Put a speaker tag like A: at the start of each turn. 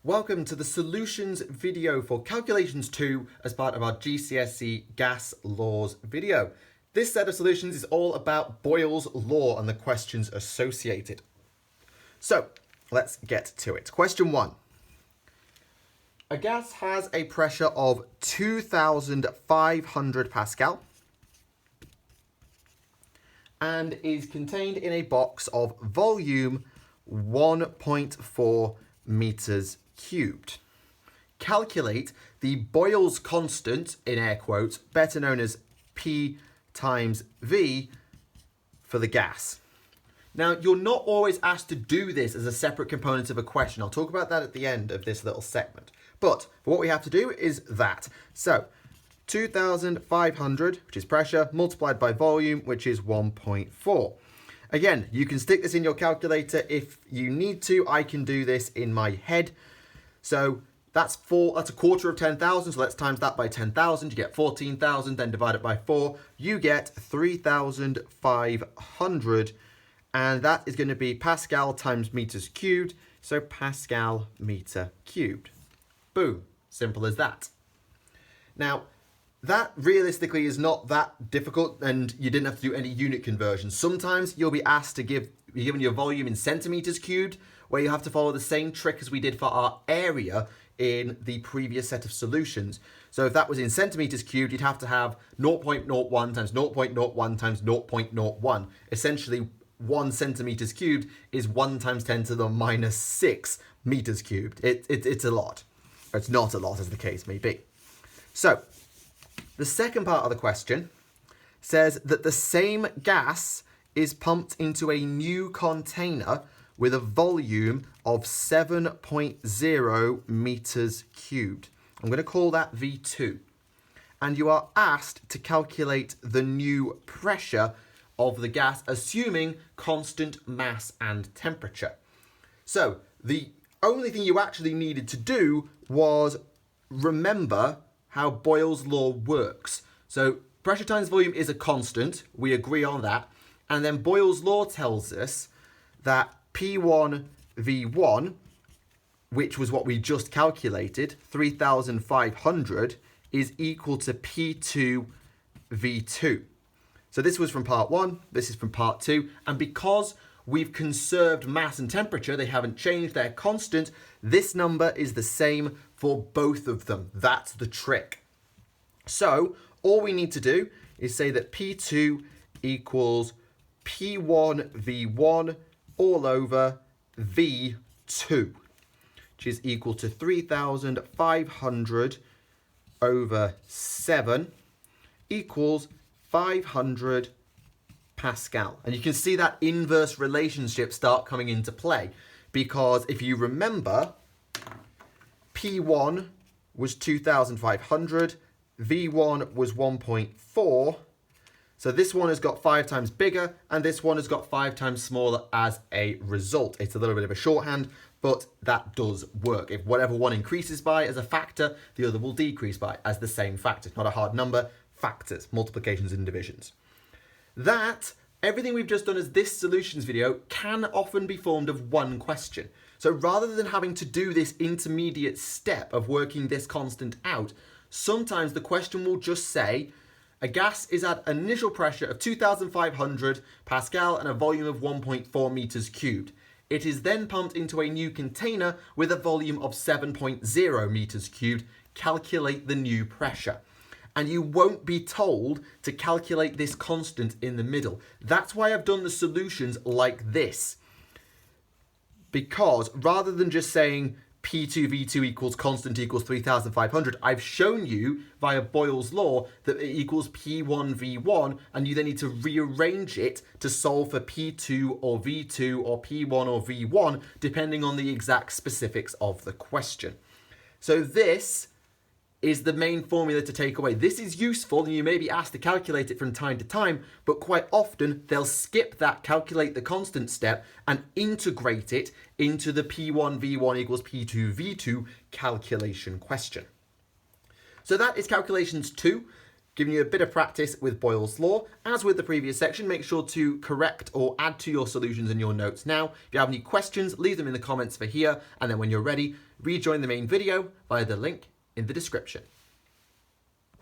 A: Welcome to the solutions video for calculations 2 as part of our GCSE gas laws video. This set of solutions is all about Boyle's law and the questions associated. So let's get to it. Question 1. A gas has a pressure of 2,500 Pascal and is contained in a box of volume 1.4 meters cubed. Calculate the Boyle's constant, in air quotes, better known as P times V, for the gas. Now, you're not always asked to do this as a separate component of a question. I'll talk about that at the end of this little segment. But what we have to do is that. So, 2,500, which is pressure, multiplied by volume, which is 1.4. Again, you can stick this in your calculator if you need to. I can do this in my head. So that's a quarter of 10,000. So let's times that by 10,000. You get 14,000. Then divide it by 4. You get 3,500. And that is going to be Pascal times meters cubed. So Pascal meter cubed. Boom. Simple as that. Now, that realistically is not that difficult, and you didn't have to do any unit conversions. Sometimes you'll be asked to be given your volume in centimeters cubed, where you have to follow the same trick as we did for our area in the previous set of solutions. So if that was in centimeters cubed, you'd have to have 0.01 times 0.01 times 0.01. Essentially, 1 centimeters cubed is 1 times 10 to the minus 6 meters cubed. It's a lot. Or it's not a lot, as the case may be. So, the second part of the question says that the same gas is pumped into a new container with a volume of 7.0 meters cubed. I'm going to call that V2. And you are asked to calculate the new pressure of the gas, assuming constant mass and temperature. So the only thing you actually needed to do was remember how Boyle's law works. So pressure times volume is a constant. We agree on that. And then Boyle's law tells us that P1 V1, which was what we just calculated, 3,500, is equal to P2 V2. So this was from part 1, this is from part 2, and because we've conserved mass and temperature, they haven't changed, they're constant, this number is the same for both of them. That's the trick. So all we need to do is say that P2 equals P1 V1 all over V2, which is equal to 3,500 over 7 equals 500 Pascal. And you can see that inverse relationship start coming into play, because if you remember, P1 was 2,500, V1 was 1.4, so this one has got 5 times bigger, and this one has got 5 times smaller as a result. It's a little bit of a shorthand, but that does work. If whatever one increases by as a factor, the other will decrease by as the same factor. Not a hard number, factors, multiplications and divisions. That, everything we've just done as this solutions video, can often be formed of one question. So rather than having to do this intermediate step of working this constant out, sometimes the question will just say, a gas is at initial pressure of 2,500 Pascal and a volume of 1.4 meters cubed. It is then pumped into a new container with a volume of 7.0 meters cubed. Calculate the new pressure. And you won't be told to calculate this constant in the middle. That's why I've done the solutions like this. Because rather than just saying P2 V2 equals constant equals 3,500, I've shown you via Boyle's law that it equals P1 V1, and you then need to rearrange it to solve for P2 or V2 or P1 or V1, depending on the exact specifics of the question. So this is the main formula to take away. This is useful, and you may be asked to calculate it from time to time, but quite often they'll skip that calculate the constant step and integrate it into the P1 V1 equals P2 V2 calculation question. So that is calculations 2. giving you a bit of practice with Boyle's Law. As with the previous section, make sure to correct or add to your solutions in your notes now. If you have any questions, leave them in the comments for here, and then when you're ready, rejoin the main video via the link in the description.